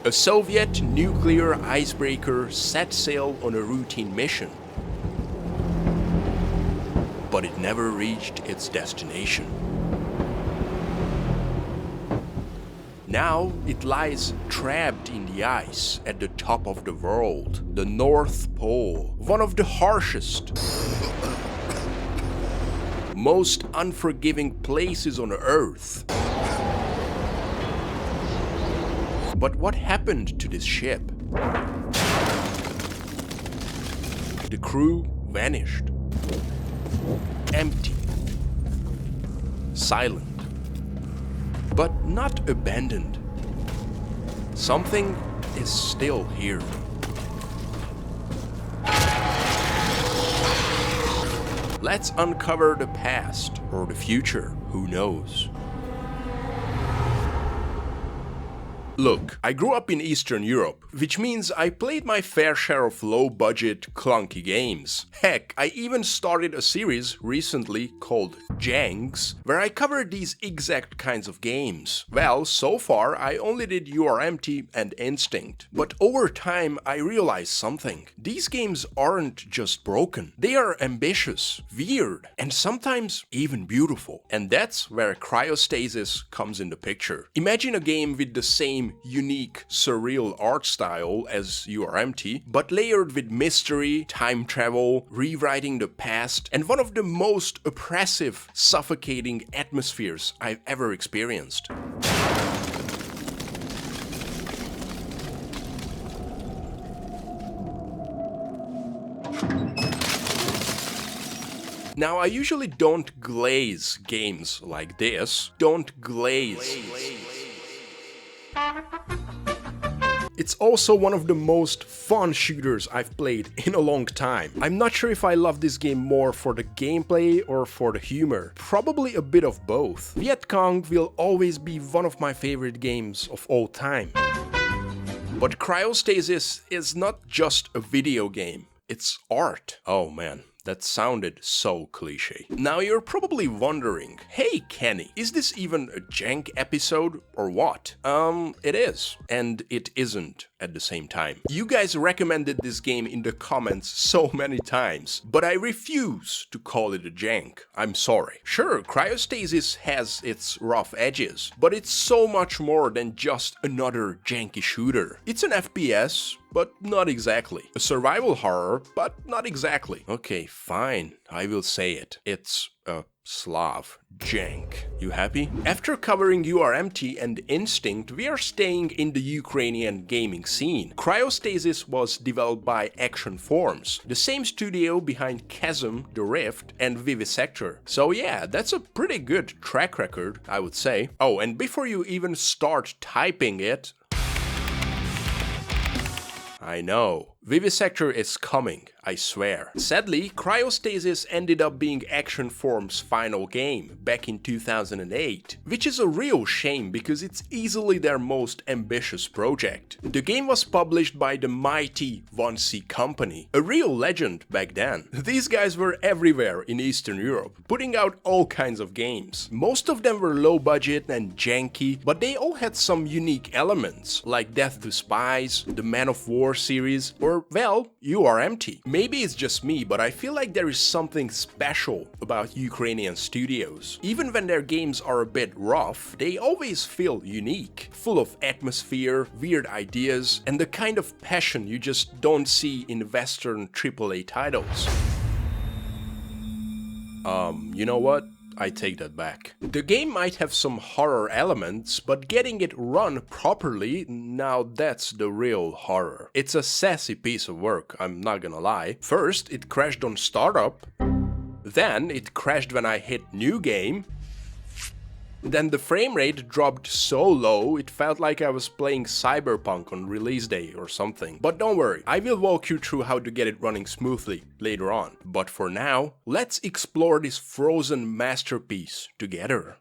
A Soviet nuclear icebreaker set sail on a routine mission, but it never reached its destination. Now it lies trapped in the ice at the top of the world, the North Pole, one of the harshest, most unforgiving places on Earth. But what happened to this ship? The crew vanished. Empty. Silent. But not abandoned. Something is still here. Let's uncover the past or the future, who knows? Look, I grew up in Eastern Europe, which means I played my fair share of low-budget, clunky games. Heck, I even started a series recently called JANKS, where I covered these exact kinds of games. Well, so far I only did You Are Empty and Instinct. But over time I realized something. These games aren't just broken. They are ambitious, weird, and sometimes even beautiful. And that's where Cryostasis comes in the picture. Imagine a game with the same unique, surreal art style as You Are Empty, but layered with mystery, time travel, rewriting the past, and one of the most oppressive, suffocating atmospheres I've ever experienced. Now, I usually don't glaze games like this. Don't glaze. It's also one of the most fun shooters I've played in a long time. I'm not sure if I love this game more for the gameplay or for the humor. Probably a bit of both. Viet Cong will always be one of my favorite games of all time. But Cryostasis is not just a video game, it's art. Oh man. That sounded so cliche. Now you're probably wondering, hey Kenny, is this even a jank episode or what? It is. And it isn't at the same time. You guys recommended this game in the comments so many times, but I refuse to call it a jank. I'm sorry. Sure, Cryostasis has its rough edges, but it's so much more than just another janky shooter. It's an FPS, but not exactly. A survival horror, but not exactly. Okay, fine, I will say it. It's a Slavjank. You happy? After covering You Are Empty and Instinct, we are staying in the Ukrainian gaming scene. Cryostasis was developed by Action Forms, the same studio behind Chasm, The Rift, and Vivisector. So yeah, that's a pretty good track record, I would say. Oh, and before you even start typing it, I know. Vivisector is coming, I swear. Sadly, Cryostasis ended up being Action Form's final game back in 2008, which is a real shame because it's easily their most ambitious project. The game was published by the mighty 1C Company, a real legend back then. These guys were everywhere in Eastern Europe, putting out all kinds of games. Most of them were low budget and janky, but they all had some unique elements, like Death to Spies, the Man of War series, or well, You Are Empty. Maybe it's just me, but I feel like there is something special about Ukrainian studios. Even when their games are a bit rough, they always feel unique, full of atmosphere, weird ideas, and the kind of passion you just don't see in Western AAA titles. You know what? I take that back. The game might have some horror elements, but getting it run properly, now that's the real horror. It's a sassy piece of work, I'm not gonna lie. First, it crashed on startup, then it crashed when I hit new game, then the frame rate dropped so low it felt like I was playing Cyberpunk on release day or something. But don't worry, I will walk you through how to get it running smoothly later on. But for now, let's explore this frozen masterpiece together.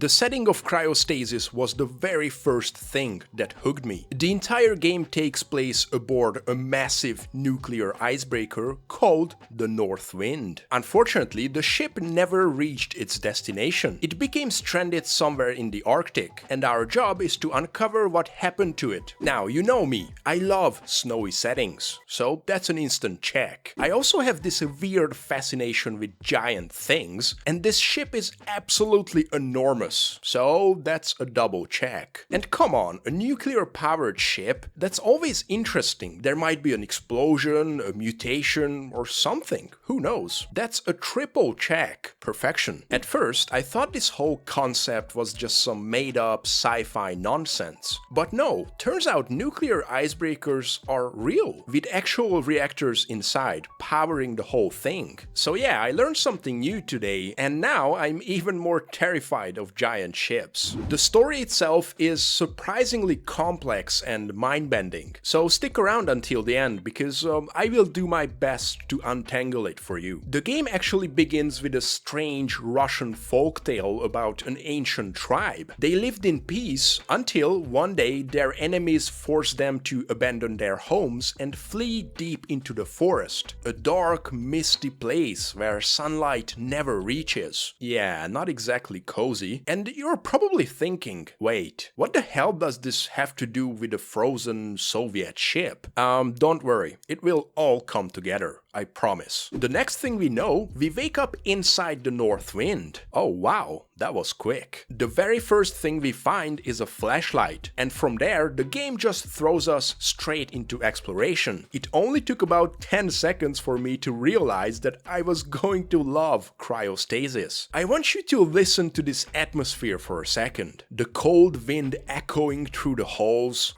The setting of cryostasis was the very first thing that hooked me. The entire game takes place aboard a massive nuclear icebreaker called the North Wind. Unfortunately, the ship never reached its destination. It became stranded somewhere in the Arctic, and our job is to uncover what happened to it. Now, you know me, I love snowy settings, so that's an instant check. I also have this weird fascination with giant things, and this ship is absolutely enormous, so that's a double check. And come on, a nuclear-powered ship? That's always interesting. There might be an explosion, a mutation, or something, who knows? That's a triple check. Perfection. At first, I thought this whole concept was just some made-up sci-fi nonsense. But no, turns out nuclear icebreakers are real, with actual reactors inside, powering the whole thing. So yeah, I learned something new today, and now I'm even more terrified of giant ships. The story itself is surprisingly complex and mind-bending, so stick around until the end, because I will do my best to untangle it for you. The game actually begins with a strange Russian folktale about an ancient tribe. They lived in peace until one day their enemies forced them to abandon their homes and flee deep into the forest, a dark, misty place where sunlight never reaches. Yeah, not exactly cozy. And you're probably thinking, wait, what the hell does this have to do with a frozen Soviet ship? Don't worry, it will all come together, I promise. The next thing we know, we wake up inside the North Wind. Oh wow, that was quick. The very first thing we find is a flashlight, and from there the game just throws us straight into exploration. It only took about 10 seconds for me to realize that I was going to love cryostasis. I want you to listen to this atmosphere for a second. The cold wind echoing through the halls.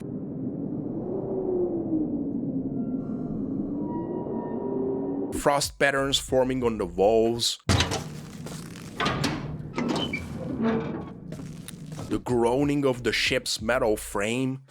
Frost patterns forming on the walls. The groaning of the ship's metal frame.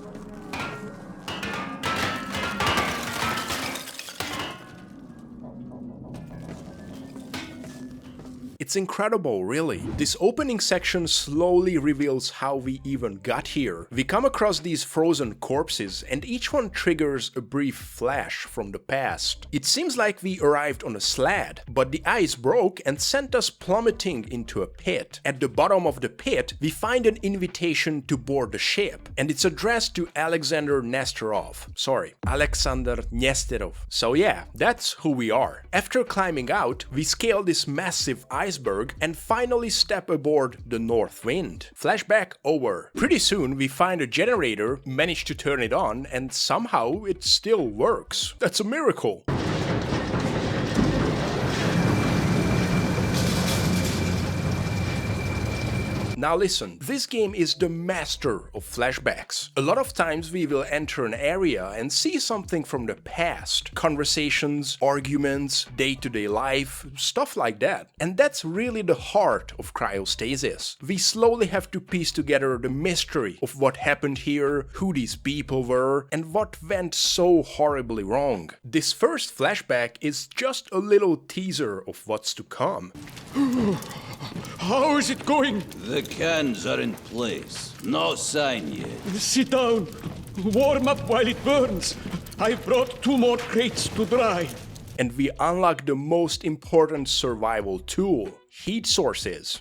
It's incredible, really. This opening section slowly reveals how we even got here. We come across these frozen corpses, and each one triggers a brief flash from the past. It seems like we arrived on a sled, but the ice broke and sent us plummeting into a pit. At the bottom of the pit, we find an invitation to board the ship, and it's addressed to Alexander Nesterov. So yeah, that's who we are. After climbing out, we scale this massive iceberg and finally step aboard the North Wind. Flashback over. Pretty soon we find a generator, manage to turn it on, and somehow it still works. That's a miracle. Now listen, this game is the master of flashbacks. A lot of times we will enter an area and see something from the past. Conversations, arguments, day-to-day life, stuff like that. And that's really the heart of cryostasis. We slowly have to piece together the mystery of what happened here, who these people were, and what went so horribly wrong. This first flashback is just a little teaser of what's to come. How is it going? The cans are in place. No sign yet. Sit down. Warm up while it burns. I brought 2 more crates to dry. And we unlock the most important survival tool, heat sources.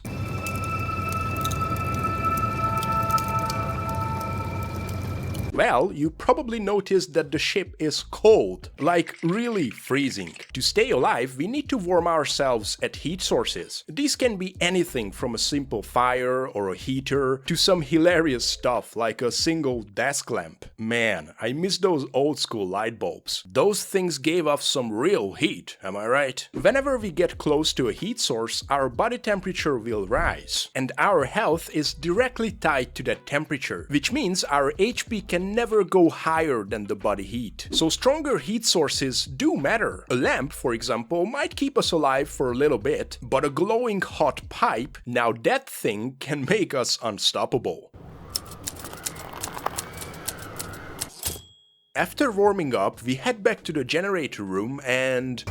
Well, you probably noticed that the ship is cold, like really freezing. To stay alive, we need to warm ourselves at heat sources. These can be anything from a simple fire or a heater to some hilarious stuff like a single desk lamp. Man, I miss those old school light bulbs. Those things gave off some real heat, am I right? Whenever we get close to a heat source, our body temperature will rise. And our health is directly tied to that temperature, which means our HP can never go higher than the body heat. So stronger heat sources do matter. A lamp, for example, might keep us alive for a little bit, but a glowing hot pipe, now that thing can make us unstoppable. After warming up, we head back to the generator room and...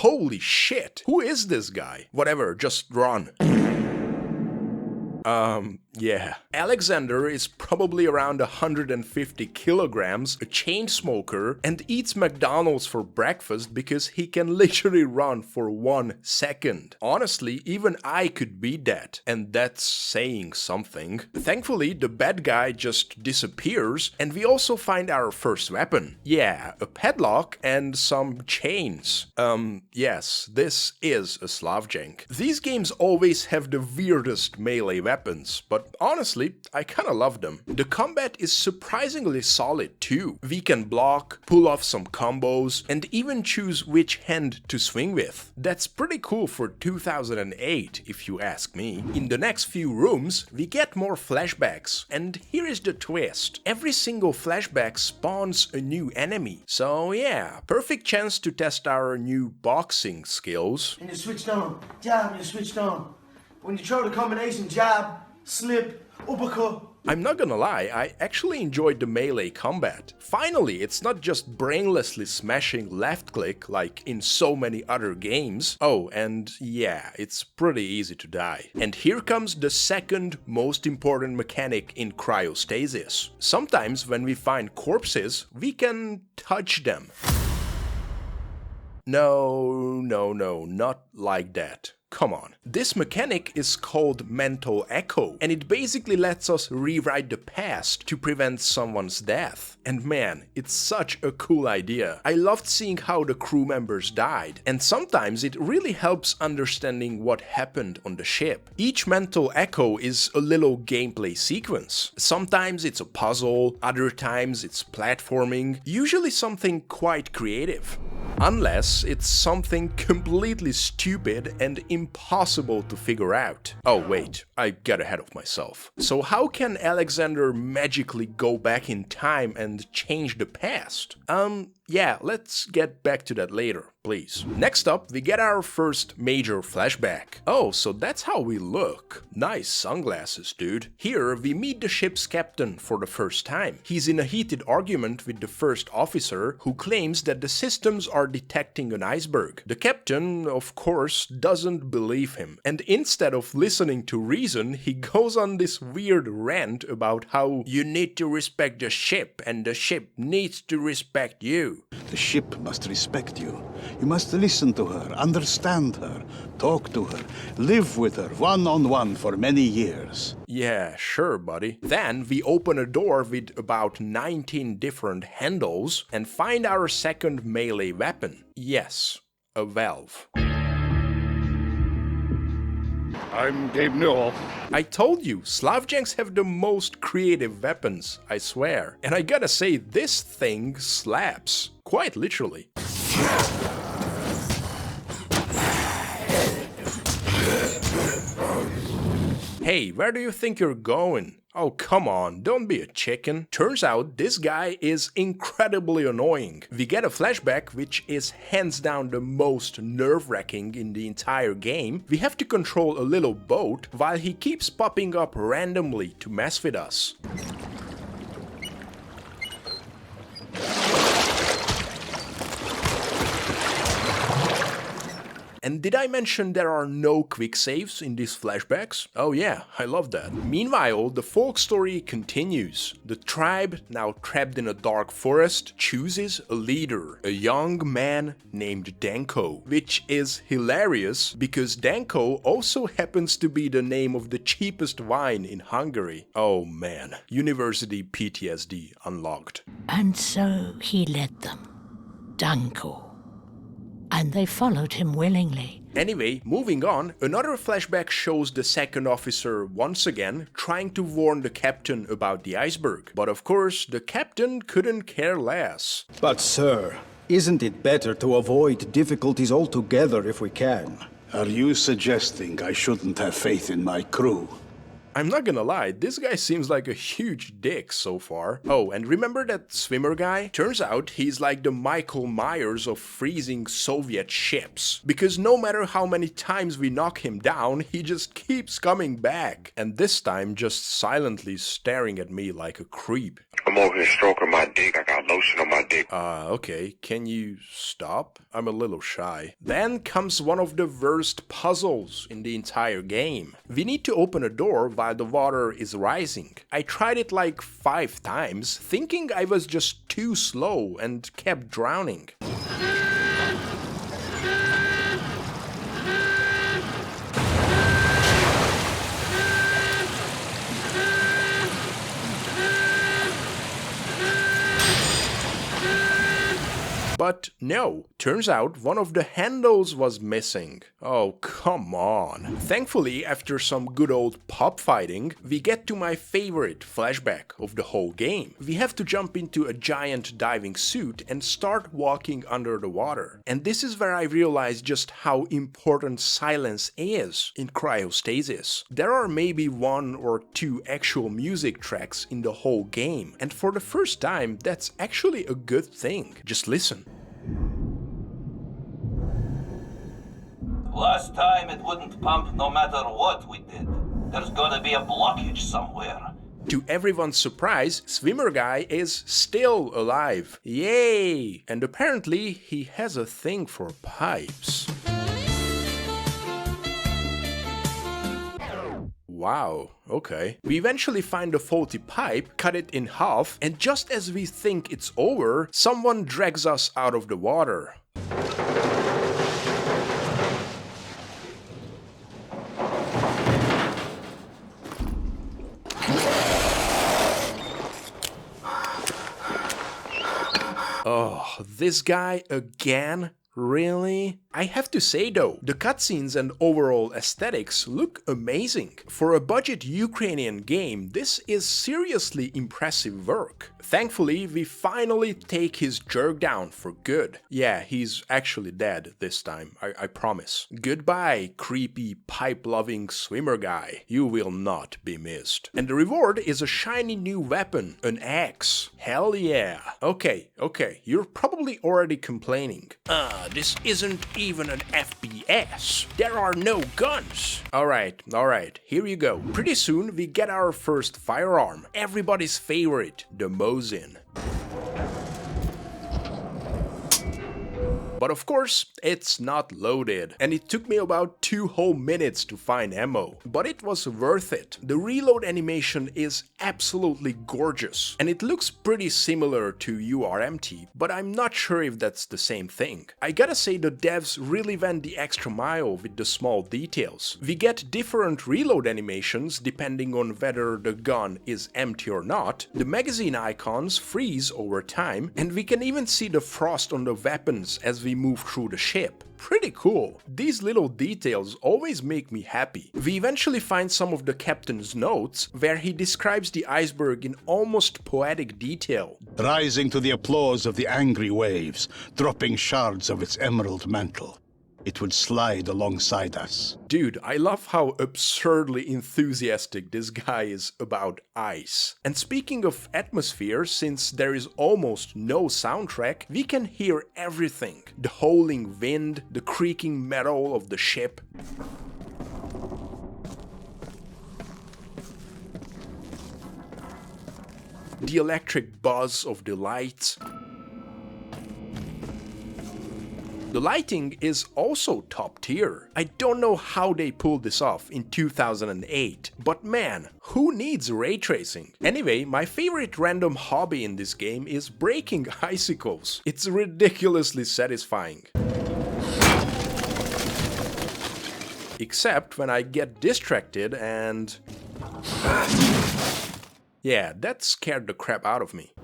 Holy shit! Who is this guy? Whatever, just run. Yeah. Alexander is probably around 150 kilograms, a chain smoker, and eats McDonald's for breakfast because he can literally run for 1 second. Honestly, even I could beat that, and that's saying something. Thankfully, the bad guy just disappears, and we also find our first weapon. Yeah, a padlock and some chains. Yes, this is a Slavjank. These games always have the weirdest melee weapons, but honestly, I kinda love them. The combat is surprisingly solid too. We can block, pull off some combos, and even choose which hand to swing with. That's pretty cool for 2008, if you ask me. In the next few rooms, we get more flashbacks, and here is the twist. Every single flashback spawns a new enemy. So yeah, perfect chance to test our new boxing skills. And you're switched on. Jab, you're switched on. When you throw the combination jab, slip, uppercut. I'm not gonna lie, I actually enjoyed the melee combat. Finally, it's not just brainlessly smashing left click like in so many other games. Oh, and yeah, it's pretty easy to die. And here comes the second most important mechanic in cryostasis. Sometimes when we find corpses, we can touch them. No, not like that. Come on. This mechanic is called mental echo, and it basically lets us rewrite the past to prevent someone's death. And man, it's such a cool idea. I loved seeing how the crew members died, and sometimes it really helps understanding what happened on the ship. Each mental echo is a little gameplay sequence. Sometimes it's a puzzle, other times it's platforming, usually something quite creative. Unless it's something completely stupid and impossible to figure out. Oh wait, I got ahead of myself. So how can Alexander magically go back in time and change the past? Yeah, let's get back to that later, please. Next up, we get our first major flashback. Oh, so that's how we look. Nice sunglasses, dude. Here, we meet the ship's captain for the first time. He's in a heated argument with the first officer, who claims that the systems are detecting an iceberg. The captain, of course, doesn't believe him, and instead of listening to reason, he goes on this weird rant about how you need to respect the ship, and the ship needs to respect you. The ship must respect you. You must listen to her, understand her, talk to her, live with her one-on-one for many years. Yeah, sure, buddy. Then we open a door with about 19 different handles and find our second melee weapon. Yes, a valve. I'm Gabe Newell. I told you, Slavjanks have the most creative weapons, I swear. And I gotta say, this thing slaps. Quite literally. Hey, where do you think you're going? Oh, come on, don't be a chicken. Turns out this guy is incredibly annoying. We get a flashback which is hands down the most nerve-wracking in the entire game. We have to control a little boat while he keeps popping up randomly to mess with us. And did I mention there are no quick saves in these flashbacks? Oh yeah, I love that. Meanwhile, the folk story continues. The tribe, now trapped in a dark forest, chooses a leader, a young man named Danko, which is hilarious because Danko also happens to be the name of the cheapest wine in Hungary. Oh man, university PTSD unlocked. And so he led them, Danko. And they followed him willingly. Anyway, moving on, another flashback shows the second officer once again trying to warn the captain about the iceberg. But of course, the captain couldn't care less. But sir, isn't it better to avoid difficulties altogether if we can? Are you suggesting I shouldn't have faith in my crew? I'm not gonna lie, this guy seems like a huge dick so far. Oh, and remember that swimmer guy? Turns out he's like the Michael Myers of freezing Soviet ships. Because no matter how many times we knock him down, he just keeps coming back. And this time just silently staring at me like a creep. I'm over here stroking my dick. I got lotion on my dick. Okay. Can you stop? I'm a little shy. Then comes one of the worst puzzles in the entire game. We need to open a door while the water is rising. I tried it like 5 times, thinking I was just too slow and kept drowning. But no, turns out one of the handles was missing. Oh, come on. Thankfully, after some good old pop fighting, we get to my favorite flashback of the whole game. We have to jump into a giant diving suit and start walking under the water. And this is where I realized just how important silence is in cryostasis. There are maybe 1 or 2 actual music tracks in the whole game, and for the first time, that's actually a good thing. Just listen. Last time it wouldn't pump no matter what we did. There's gotta be a blockage somewhere. To everyone's surprise, Swimmer Guy is still alive. Yay! And apparently he has a thing for pipes. Wow, okay. We eventually find a faulty pipe, cut it in half, and just as we think it's over, someone drags us out of the water. Oh, this guy again? Really? I have to say though, the cutscenes and overall aesthetics look amazing. For a budget Ukrainian game, this is seriously impressive work. Thankfully, we finally take his jerk down for good. Yeah, he's actually dead this time, I promise. Goodbye, creepy pipe-loving swimmer guy. You will not be missed. And the reward is a shiny new weapon, an axe. Hell yeah. Okay, you're probably already complaining. This isn't even an FPS. There are no guns. Alright, here you go. Pretty soon we get our first firearm. Everybody's favorite, the Mosin. But of course, it's not loaded, and it took me about 2 whole minutes to find ammo. But it was worth it. The reload animation is absolutely gorgeous, and it looks pretty similar to URMT, but I'm not sure if that's the same thing. I gotta say the devs really went the extra mile with the small details. We get different reload animations depending on whether the gun is empty or not, the magazine icons freeze over time, and we can even see the frost on the weapons as we move through the ship. Pretty cool. These little details always make me happy. We eventually find some of the captain's notes where he describes the iceberg in almost poetic detail. Rising to the applause of the angry waves, dropping shards of its emerald mantle. It would slide alongside us. Dude, I love how absurdly enthusiastic this guy is about ice. And speaking of atmosphere, since there is almost no soundtrack, we can hear everything. The howling wind, the creaking metal of the ship. The electric buzz of the lights. The lighting is also top tier. I don't know how they pulled this off in 2008, but man, who needs ray tracing? Anyway, my favorite random hobby in this game is breaking icicles. It's ridiculously satisfying. Except when I get distracted and... yeah, that scared the crap out of me.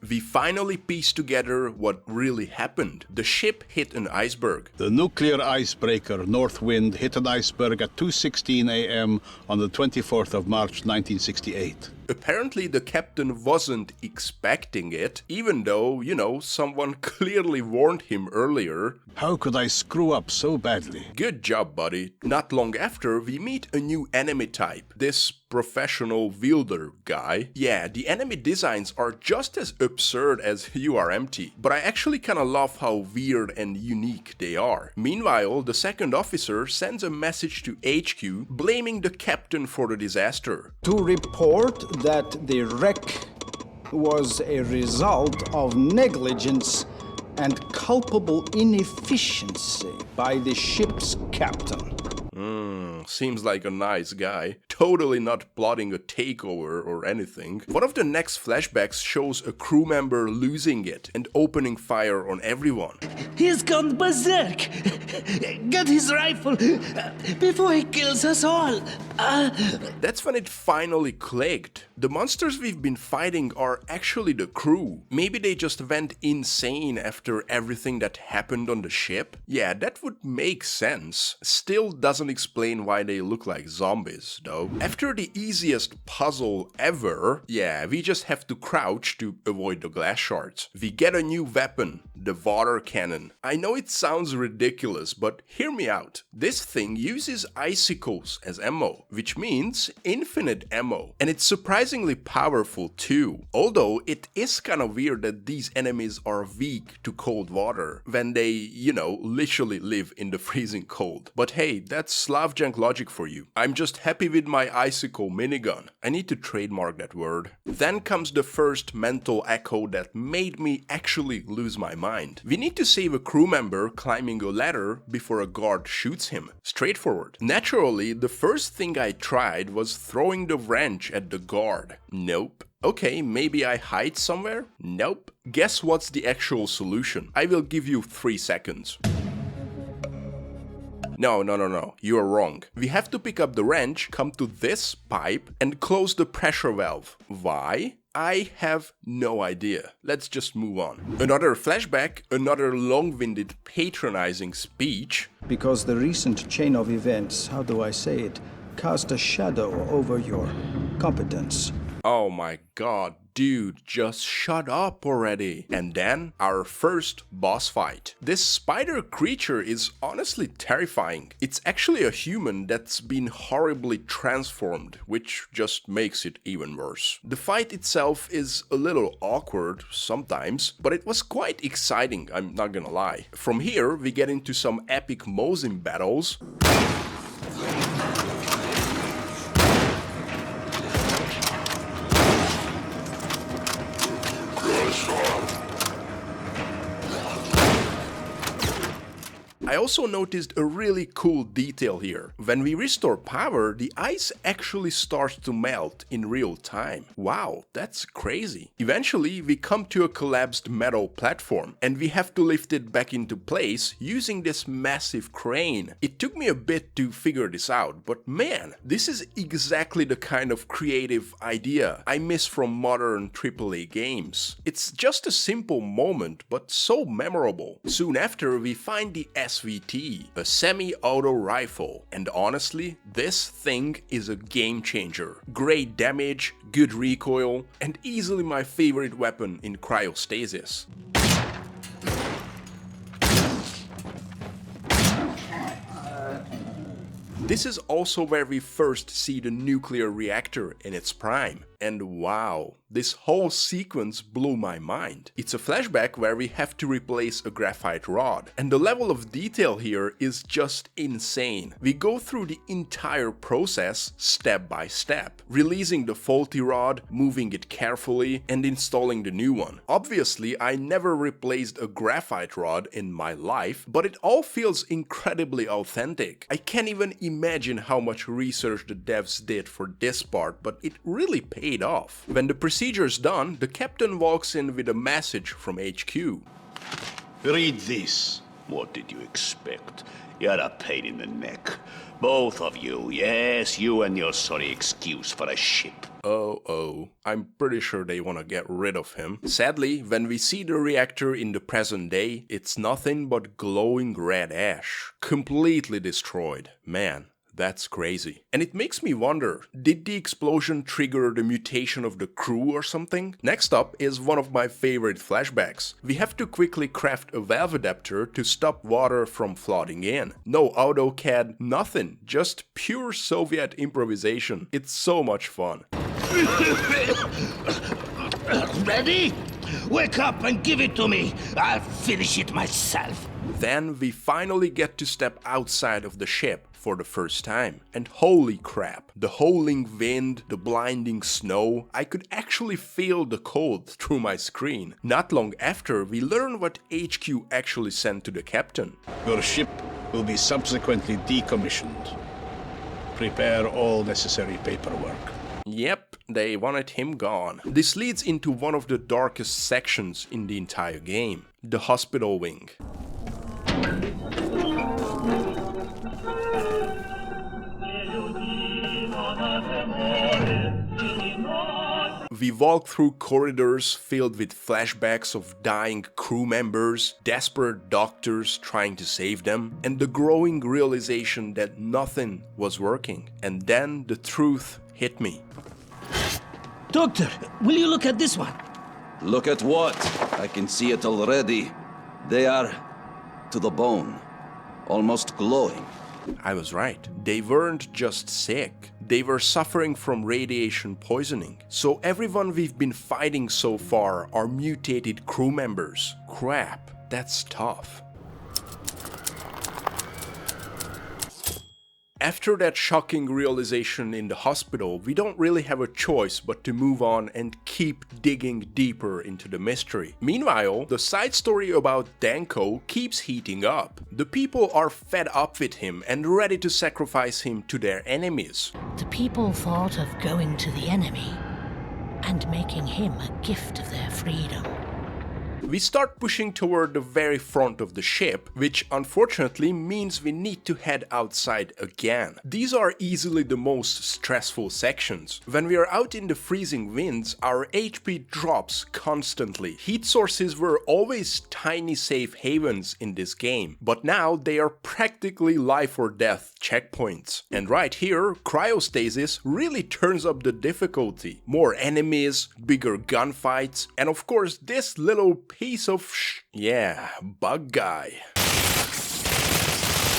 We finally pieced together what really happened. The ship hit an iceberg. The nuclear icebreaker Northwind hit an iceberg at 2:16 a.m. on the 24th of March 1968. Apparently the captain wasn't expecting it, even though, you know, someone clearly warned him earlier. How could I screw up so badly? Good job, buddy. Not long after, we meet a new enemy type, this professional wielder guy. Yeah, the enemy designs are just as absurd as URMT, but I actually kinda love how weird and unique they are. Meanwhile, the second officer sends a message to HQ blaming the captain for the disaster. To report that the wreck was a result of negligence and culpable inefficiency by the ship's captain. Seems like a nice guy. Totally not plotting a takeover or anything. One of the next flashbacks shows a crew member losing it and opening fire on everyone. He's gone berserk. Get his rifle before he kills us all. That's when it finally clicked. The monsters we've been fighting are actually the crew. Maybe they just went insane after everything that happened on the ship? Yeah, that would make sense. Still doesn't explain why they look like zombies, though. After the easiest puzzle ever, yeah, we just have to crouch to avoid the glass shards. We get a new weapon, the water cannon. I know it sounds ridiculous, but hear me out. This thing uses icicles as ammo, which means infinite ammo. And it's surprisingly powerful too. Although it is kinda weird that these enemies are weak to cold water when they, you know, literally live in the freezing cold. But hey, that's Slavjank logic for you. I'm just happy with my icicle minigun. I need to trademark that word. Then comes the first mental echo that made me actually lose my mind. We need to save a crew member climbing a ladder before a guard shoots him. Straightforward. Naturally, the first thing I tried was throwing the wrench at the guard. Nope. Okay, maybe I hide somewhere? Nope. Guess what's the actual solution? I will give you 3 seconds. No, you're wrong. We have to pick up the wrench, come to this pipe, and close the pressure valve. Why? I have no idea. Let's just move on. Another flashback, another long-winded patronizing speech. Because the recent chain of events, how do I say it, cast a shadow over your competence. Oh my god, dude, just shut up already. And then, our first boss fight. This spider creature is honestly terrifying. It's actually a human that's been horribly transformed, which just makes it even worse. The fight itself is a little awkward sometimes, but it was quite exciting, I'm not gonna lie. From here, we get into some epic Mosin battles. I also noticed a really cool detail here. When we restore power, the ice actually starts to melt in real time. Wow, that's crazy. Eventually, we come to a collapsed metal platform, and we have to lift it back into place using this massive crane. It took me a bit to figure this out, but man, this is exactly the kind of creative idea I miss from modern AAA games. It's just a simple moment, but so memorable. Soon after, we find the SVT, a semi-auto rifle, and honestly, this thing is a game changer. Great damage, good recoil, and easily my favorite weapon in cryostasis. This is also where we first see the nuclear reactor in its prime. And wow, this whole sequence blew my mind. It's a flashback where we have to replace a graphite rod, and the level of detail here is just insane. We go through the entire process step by step, releasing the faulty rod, moving it carefully, and installing the new one. Obviously, I never replaced a graphite rod in my life, but it all feels incredibly authentic. I can't even imagine how much research the devs did for this part, but it really paid off. When the procedure's done, the captain walks in with a message from HQ. Read this. What did you expect? You're a pain in the neck. Both of you. Yes, you and your sorry excuse for a ship. Oh, I'm pretty sure they want to get rid of him. Sadly, when we see the reactor in the present day, it's nothing but glowing red ash. Completely destroyed. Man, That's crazy. And it makes me wonder, did the explosion trigger the mutation of the crew or something? Next up is one of my favorite flashbacks. We have to quickly craft a valve adapter to stop water from flooding in. No AutoCAD, nothing, just pure Soviet improvisation. It's so much fun. Ready? Wake up and give it to me. I'll finish it myself. Then we finally get to step outside of the ship for the first time. And holy crap, the howling wind, the blinding snow, I could actually feel the cold through my screen. Not long after, we learn what HQ actually sent to the captain. Your ship will be subsequently decommissioned. Prepare all necessary paperwork. Yep, they wanted him gone. This leads into one of the darkest sections in the entire game, the hospital wing. We walk through corridors filled with flashbacks of dying crew members, desperate doctors trying to save them, and the growing realization that nothing was working. And then the truth hit me. Doctor, will you look at this one? Look at what? I can see it already. They are to the bone, almost glowing. I was right. They weren't just sick. They were suffering from radiation poisoning. So everyone we've been fighting so far are mutated crew members. Crap, that's tough. After that shocking realization in the hospital, we don't really have a choice but to move on and keep digging deeper into the mystery. Meanwhile, the side story about Danko keeps heating up. The people are fed up with him and ready to sacrifice him to their enemies. The people thought of going to the enemy and making him a gift of their freedom. We start pushing toward the very front of the ship, which unfortunately means we need to head outside again. These are easily the most stressful sections. When we are out in the freezing winds, our HP drops constantly. Heat sources were always tiny safe havens in this game, but now they are practically life or death checkpoints. And right here, Cryostasis really turns up the difficulty. More enemies, bigger gunfights, and of course this little piece of bug guy.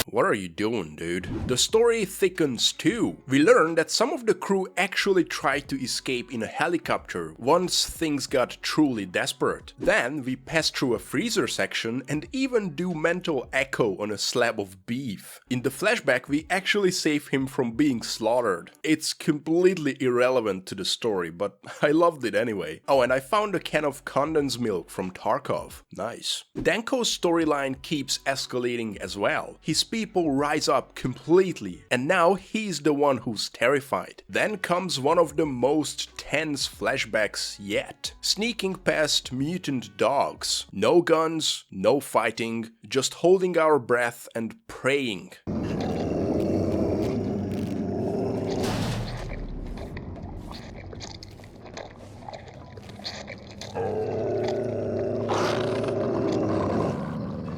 What are you doing, dude? The story thickens too. We learn that some of the crew actually tried to escape in a helicopter once things got truly desperate. Then we pass through a freezer section and even do mental echo on a slab of beef. In the flashback, we actually save him from being slaughtered. It's completely irrelevant to the story, but I loved it anyway. Oh, and I found a can of condensed milk from Tarkov. Nice. Danko's storyline keeps escalating as well. His people rise up completely, and now he's the one who's terrified. Then comes one of the most tense flashbacks yet. Sneaking past mutant dogs. No guns, no fighting, just holding our breath and praying.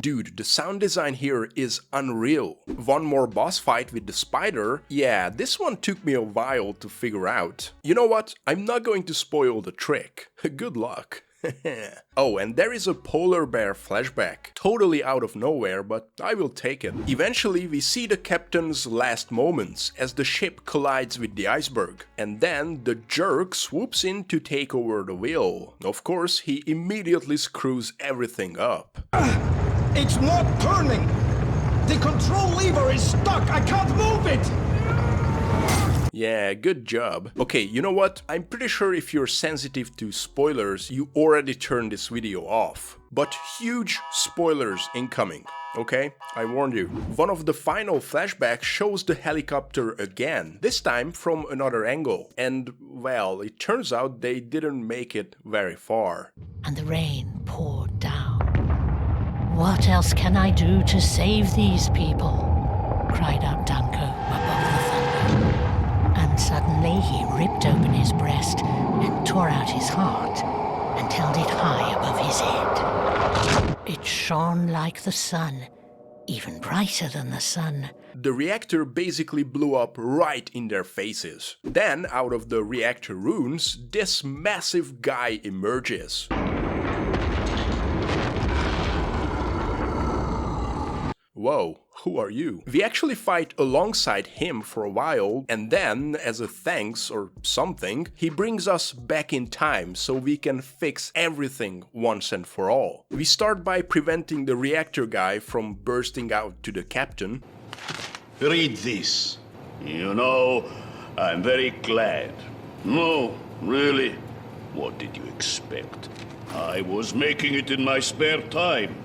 Dude, the sound design here is unreal. One more boss fight with the spider. Yeah, this one took me a while to figure out. You know what? I'm not going to spoil the trick. Good luck. Oh, and there is a polar bear flashback. Totally out of nowhere, but I will take it. Eventually, we see the captain's last moments as the ship collides with the iceberg. And then the jerk swoops in to take over the wheel. Of course, he immediately screws everything up. It's not turning! The control lever is stuck! I can't move it! Yeah, good job. Okay, you know what? I'm pretty sure if you're sensitive to spoilers, you already turned this video off. But huge spoilers incoming, okay? I warned you. One of the final flashbacks shows the helicopter again, this time from another angle. And, well, it turns out they didn't make it very far. And the rain poured down. What else can I do to save these people? Cried out Danko above the thunder. And suddenly he ripped open his breast and tore out his heart and held it high above his head. It shone like the sun, even brighter than the sun. The reactor basically blew up right in their faces. Then, out of the reactor ruins, this massive guy emerges. Whoa, who are you? We actually fight alongside him for a while, and then, as a thanks or something, he brings us back in time so we can fix everything once and for all. We start by preventing the reactor guy from bursting out to the captain. Read this. You know, I'm very glad. No, really? What did you expect? I was making it in my spare time,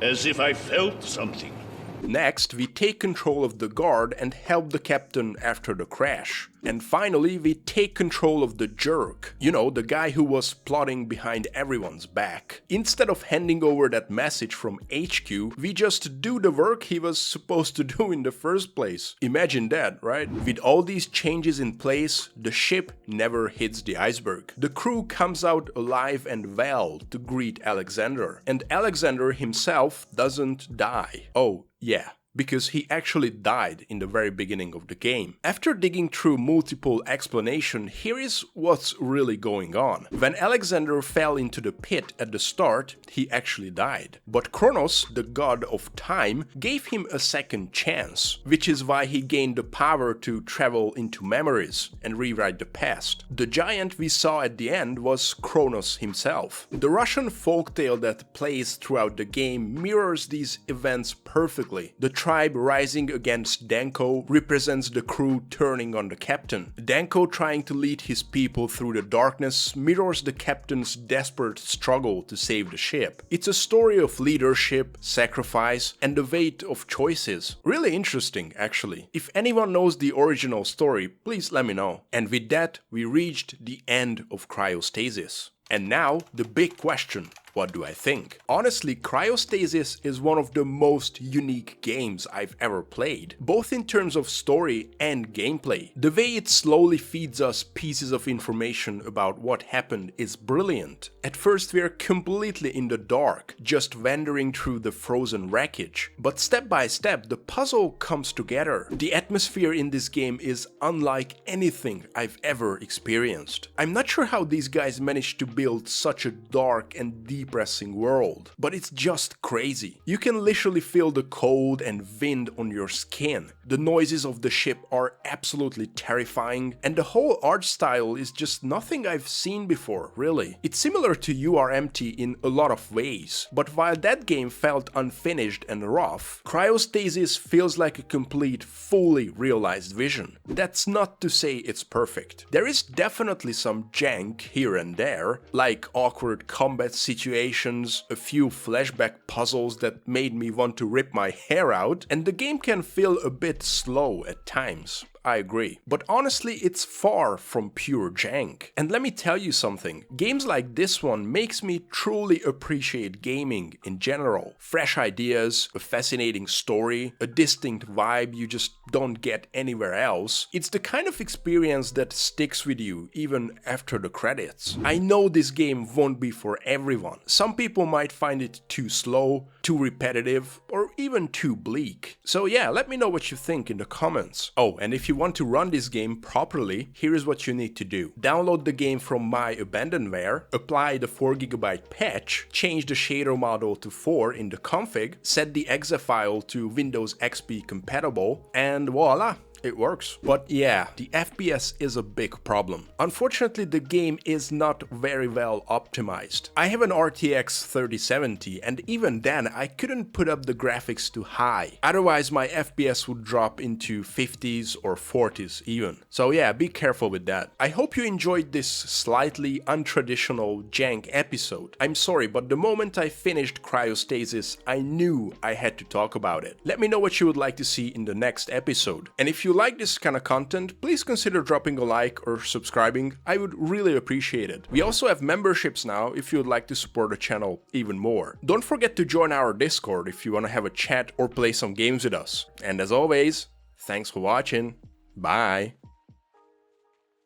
as if I felt something. Next, we take control of the guard and help the captain after the crash. And finally, we take control of the jerk. You know, the guy who was plotting behind everyone's back. Instead of handing over that message from HQ, we just do the work he was supposed to do in the first place. Imagine that, right? With all these changes in place, the ship never hits the iceberg. The crew comes out alive and well to greet Alexander. And Alexander himself doesn't die. Oh, yeah. Because he actually died in the very beginning of the game. After digging through multiple explanations, here is what's really going on. When Alexander fell into the pit at the start, he actually died. But Kronos, the god of time, gave him a second chance, which is why he gained the power to travel into memories and rewrite the past. The giant we saw at the end was Kronos himself. The Russian folktale that plays throughout the game mirrors these events perfectly. The tribe rising against Danko represents the crew turning on the captain. Danko trying to lead his people through the darkness mirrors the captain's desperate struggle to save the ship. It's a story of leadership, sacrifice, and the weight of choices. Really interesting, actually. If anyone knows the original story, please let me know. And with that, we reached the end of Cryostasis. And now, the big question. What do I think? Honestly, Cryostasis is one of the most unique games I've ever played, both in terms of story and gameplay. The way it slowly feeds us pieces of information about what happened is brilliant. At first we're completely in the dark, just wandering through the frozen wreckage. But step by step the puzzle comes together. The atmosphere in this game is unlike anything I've ever experienced. I'm not sure how these guys managed to build such a dark and depressing world, but it's just crazy. You can literally feel the cold and wind on your skin. The noises of the ship are absolutely terrifying, and the whole art style is just nothing I've seen before, really. It's similar to You Are Empty in a lot of ways, but while that game felt unfinished and rough, Cryostasis feels like a complete, fully realized vision. That's not to say it's perfect. There is definitely some jank here and there, like awkward combat situations, a few flashback puzzles that made me want to rip my hair out, and the game can feel a bit slow at times. I agree. But honestly, it's far from pure jank. And let me tell you something, games like this one makes me truly appreciate gaming in general. Fresh ideas, a fascinating story, a distinct vibe you just don't get anywhere else. It's the kind of experience that sticks with you even after the credits. I know this game won't be for everyone. Some people might find it too slow, too repetitive, or even too bleak. So yeah, let me know what you think in the comments. Oh, and if you want to run this game properly, here is what you need to do. Download the game from My Abandonware, apply the 4GB patch, change the shader model to 4 in the config, set the exe file to Windows XP compatible, and voila! It works. But yeah, the FPS is a big problem. Unfortunately, the game is not very well optimized. I have an RTX 3070 and even then I couldn't put up the graphics to high. Otherwise my FPS would drop into 50s or 40s even. So yeah, be careful with that. I hope you enjoyed this slightly untraditional jank episode. I'm sorry, but the moment I finished Cryostasis, I knew I had to talk about it. Let me know what you would like to see in the next episode. And if you like this kind of content, please consider dropping a like or subscribing. I would really appreciate it. We also have memberships now if you would like to support the channel even more. Don't forget to join our Discord if you want to have a chat or play some games with us. And as always, thanks for watching. Bye.